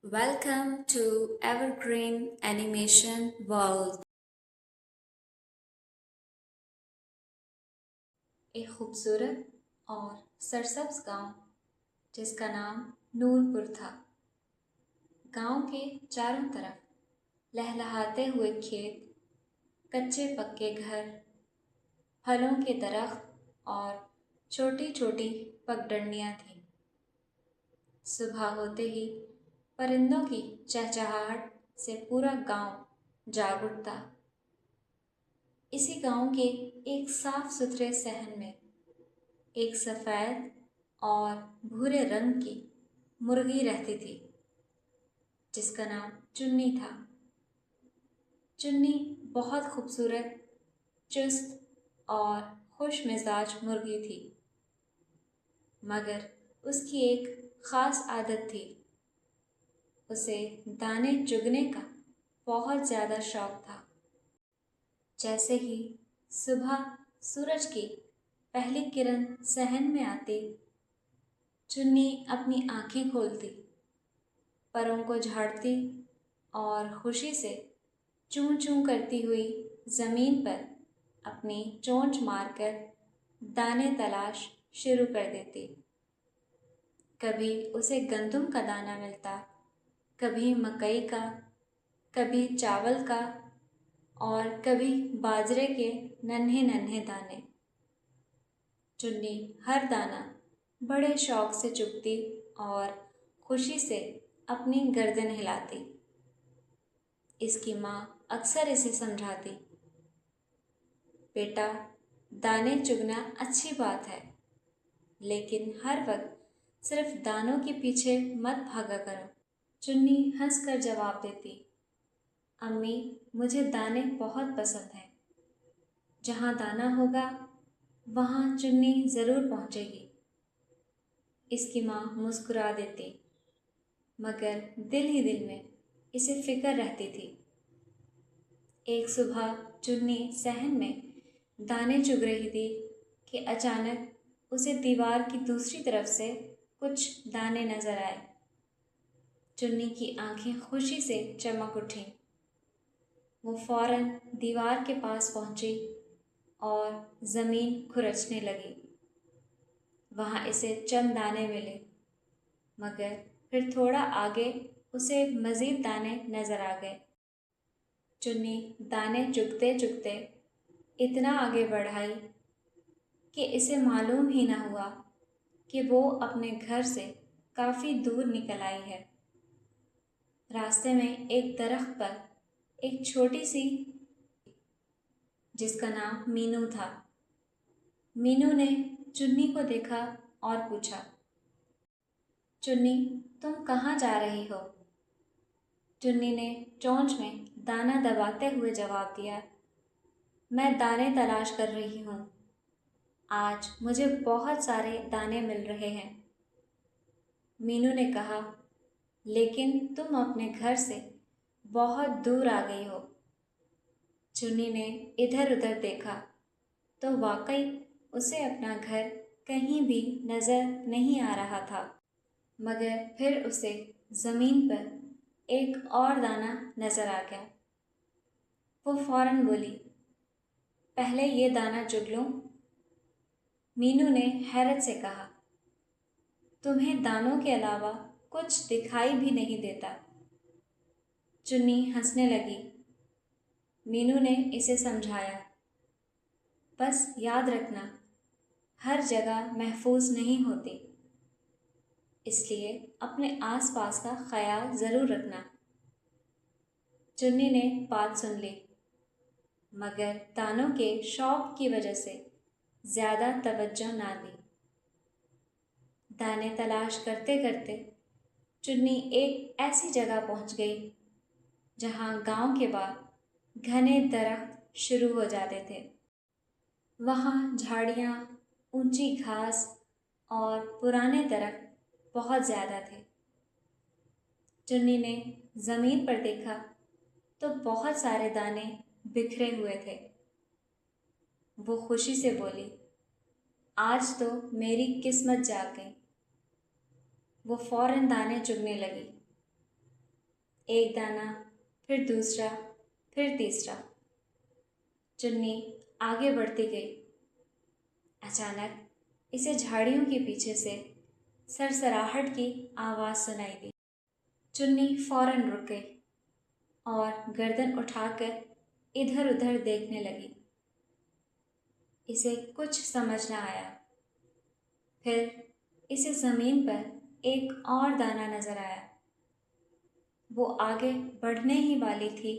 Welcome to Evergreen Animation World. एक खूबसूरत और सरसब्ज गांव जिसका नाम नूरपुर था। गांव के चारों तरफ लहलहाते हुए खेत, कच्चे पक्के घर, फलों के दरख्त और छोटी छोटी पगडंडियां थीं। सुबह होते ही परिंदों की चहचहाहट से पूरा गांव जाग उठता। इसी गांव के एक साफ सुथरे सहन में एक सफ़ेद और भूरे रंग की मुर्गी रहती थी जिसका नाम चुन्नी था। चुन्नी बहुत खूबसूरत, चुस्त और खुश मिजाज मुर्गी थी, मगर उसकी एक ख़ास आदत थी। उसे दाने चुगने का बहुत ज़्यादा शौक था। जैसे ही सुबह सूरज की पहली किरण सहन में आती, चुन्नी अपनी आंखें खोलती, परों को झाड़ती और खुशी से चूं चूं करती हुई ज़मीन पर अपनी चोंच मारकर दाने तलाश शुरू कर देती। कभी उसे गंदम का दाना मिलता, कभी मकई का, कभी चावल का और कभी बाजरे के नन्हे नन्हे दाने। चुन्नी हर दाना बड़े शौक से चुगती और खुशी से अपनी गर्दन हिलाती। इसकी माँ अक्सर इसे समझाती, बेटा, दाने चुगना अच्छी बात है, लेकिन हर वक्त सिर्फ दानों के पीछे मत भागा करो। चुन्नी हंसकर जवाब देती, अम्मी, मुझे दाने बहुत पसंद हैं। जहाँ दाना होगा वहाँ चुन्नी ज़रूर पहुँचेगी। इसकी माँ मुस्कुरा देती, मगर दिल ही दिल में इसे फिक्र रहती थी। एक सुबह चुन्नी सहन में दाने चुग रही थी कि अचानक उसे दीवार की दूसरी तरफ से कुछ दाने नजर आए। चुन्नी की आंखें खुशी से चमक उठीं। वो फौरन दीवार के पास पहुंची और ज़मीन खुरचने लगी। वहाँ इसे चंद दाने मिले, मगर फिर थोड़ा आगे उसे मज़ीद दाने नज़र आ गए। चुन्नी दाने चुगते चुगते इतना आगे बढ़ाई कि इसे मालूम ही न हुआ कि वो अपने घर से काफ़ी दूर निकल आई है। रास्ते में एक दरख्त पर एक छोटी सी जिसका नाम मीनू था। मीनू ने चुन्नी को देखा और पूछा, चुन्नी, तुम कहाँ जा रही हो? चुन्नी ने चोंच में दाना दबाते हुए जवाब दिया, मैं दाने तलाश कर रही हूँ। आज मुझे बहुत सारे दाने मिल रहे हैं। मीनू ने कहा, लेकिन तुम अपने घर से बहुत दूर आ गई हो। चुन्नी ने इधर उधर देखा तो वाकई उसे अपना घर कहीं भी नज़र नहीं आ रहा था, मगर फिर उसे ज़मीन पर एक और दाना नज़र आ गया। वो फौरन बोली, पहले ये दाना चुग लूं? मीनू ने हैरत से कहा, तुम्हें दानों के अलावा कुछ दिखाई भी नहीं देता। चुन्नी हंसने लगी। मीनू ने इसे समझाया, बस याद रखना, हर जगह महफूज नहीं होती, इसलिए अपने आसपास का ख्याल ज़रूर रखना। चुन्नी ने बात सुन ली, मगर दानों के शौक की वजह से ज़्यादा तवज्जो ना दी। दाने तलाश करते करते चुन्नी एक ऐसी जगह पहुंच गई जहां गांव के बाद घने दरख्त शुरू हो जाते थे। वहां झाड़ियां, ऊंची घास और पुराने दरख्त बहुत ज़्यादा थे। चुन्नी ने ज़मीन पर देखा तो बहुत सारे दाने बिखरे हुए थे। वो खुशी से बोली, आज तो मेरी किस्मत जाग गई। वो फौरन दाने चुगने लगी। एक दाना, फिर दूसरा, फिर तीसरा। चुन्नी आगे बढ़ती गई। अचानक इसे झाड़ियों के पीछे से सरसराहट की आवाज़ सुनाई दी। चुन्नी फौरन रुक गई और गर्दन उठाकर इधर उधर देखने लगी। इसे कुछ समझ न आया। फिर इसे ज़मीन पर एक और दाना नज़र आया। वो आगे बढ़ने ही वाली थी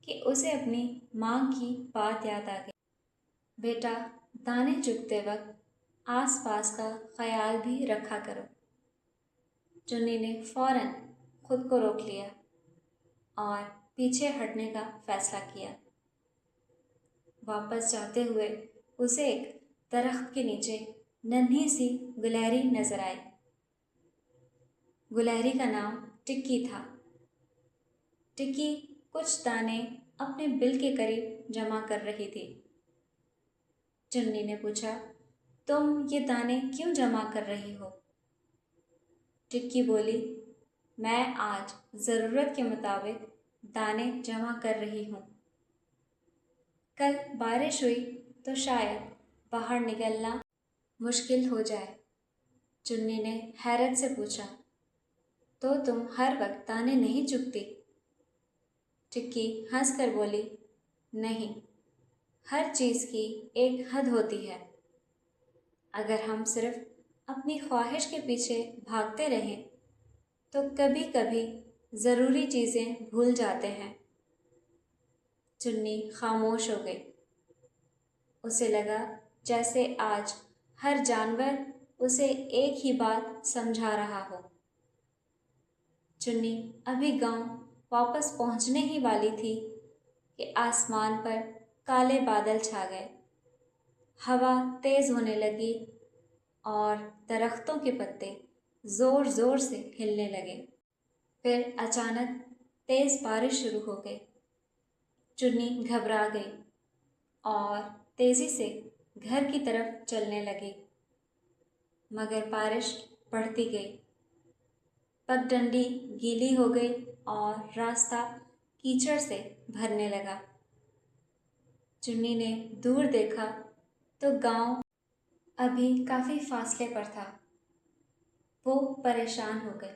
कि उसे अपनी माँ की बात याद आ गई। बेटा, दाने चुगते वक्त आसपास का ख्याल भी रखा करो। चुन्नी ने फौरन खुद को रोक लिया और पीछे हटने का फैसला किया। वापस जाते हुए उसे एक दरख्त के नीचे नन्ही सी गुलहरी नजर आई। गुलहरी का नाम टिक्की था। टिक्की कुछ दाने अपने बिल के करीब जमा कर रही थी। चुन्नी ने पूछा, तुम ये दाने क्यों जमा कर रही हो? टिक्की बोली, मैं आज ज़रूरत के मुताबिक दाने जमा कर रही हूँ। कल बारिश हुई तो शायद बाहर निकलना मुश्किल हो जाए। चुन्नी ने हैरत से पूछा, तो तुम हर वक्त दाने नहीं चुगती? टिक्की हंस कर बोली, नहीं, हर चीज़ की एक हद होती है। अगर हम सिर्फ अपनी ख्वाहिश के पीछे भागते रहें तो कभी कभी ज़रूरी चीज़ें भूल जाते हैं। चुन्नी खामोश हो गई। उसे लगा जैसे आज हर जानवर उसे एक ही बात समझा रहा हो। चुन्नी अभी गांव वापस पहुंचने ही वाली थी कि आसमान पर काले बादल छा गए। हवा तेज़ होने लगी और दरख्तों के पत्ते ज़ोर ज़ोर से हिलने लगे। फिर अचानक तेज़ बारिश शुरू हो गई। चुन्नी घबरा गई और तेज़ी से घर की तरफ चलने लगी, मगर बारिश बढ़ती गई। पगडंडी गीली हो गई और रास्ता कीचड़ से भरने लगा। चुन्नी ने दूर देखा तो गांव अभी काफ़ी फासले पर था। वो परेशान हो गई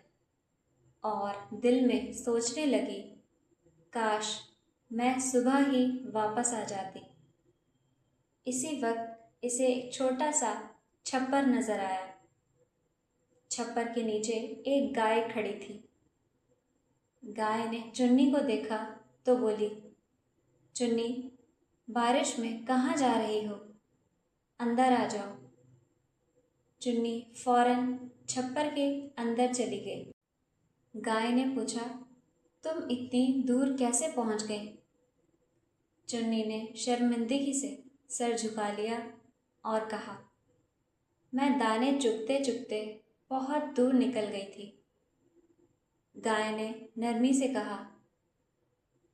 और दिल में सोचने लगी, काश मैं सुबह ही वापस आ जाती। इसी वक्त इसे एक छोटा सा छप्पर नज़र आया। छप्पर के नीचे एक गाय खड़ी थी। गाय ने चुन्नी को देखा तो बोली, चुन्नी, बारिश में कहाँ जा रही हो? अंदर आ जाओ। चुन्नी फौरन छप्पर के अंदर चली गई। गाय ने पूछा, तुम इतनी दूर कैसे पहुँच गई? चुन्नी ने शर्मिंदगी से सर झुका लिया और कहा, मैं दाने चुगते चुगते बहुत दूर निकल गई थी। गाय ने नरमी से कहा,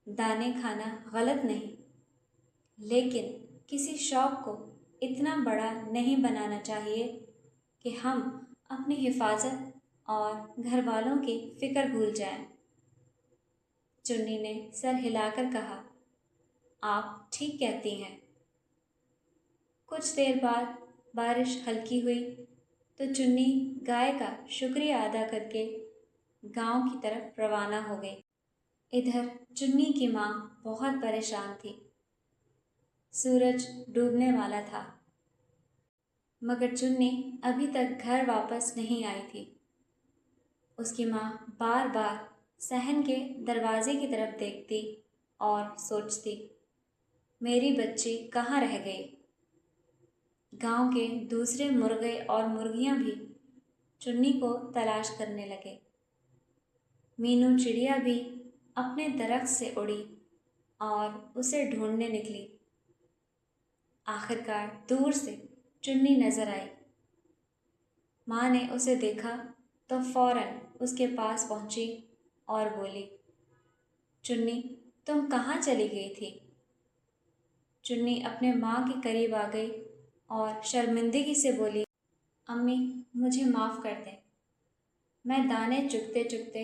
दाने खाना गलत नहीं, लेकिन किसी शौक़ को इतना बड़ा नहीं बनाना चाहिए कि हम अपनी हिफाजत और घर वालों की फ़िक्र भूल जाएं। चुन्नी ने सर हिलाकर कहा, आप ठीक कहती हैं। कुछ देर बाद बारिश हल्की हुई तो चुन्नी गाय का शुक्रिया अदा करके गांव की तरफ रवाना हो गई। इधर चुन्नी की माँ बहुत परेशान थी। सूरज डूबने वाला था, मगर चुन्नी अभी तक घर वापस नहीं आई थी। उसकी माँ बार बार सहन के दरवाजे की तरफ देखती और सोचती, मेरी बच्ची कहाँ रह गई? गांव के दूसरे मुर्गे और मुर्गियां भी चुन्नी को तलाश करने लगे। मीनू चिड़िया भी अपने दरख्त से उड़ी और उसे ढूंढने निकली। आखिरकार दूर से चुन्नी नज़र आई। माँ ने उसे देखा तो फौरन उसके पास पहुंची और बोली, चुन्नी, तुम कहाँ चली गई थी? चुन्नी अपने माँ के करीब आ गई और शर्मिंदगी से बोली, अम्मी, मुझे माफ़ कर दें। मैं दाने चुगते चुगते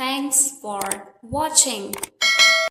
Thanks for watching.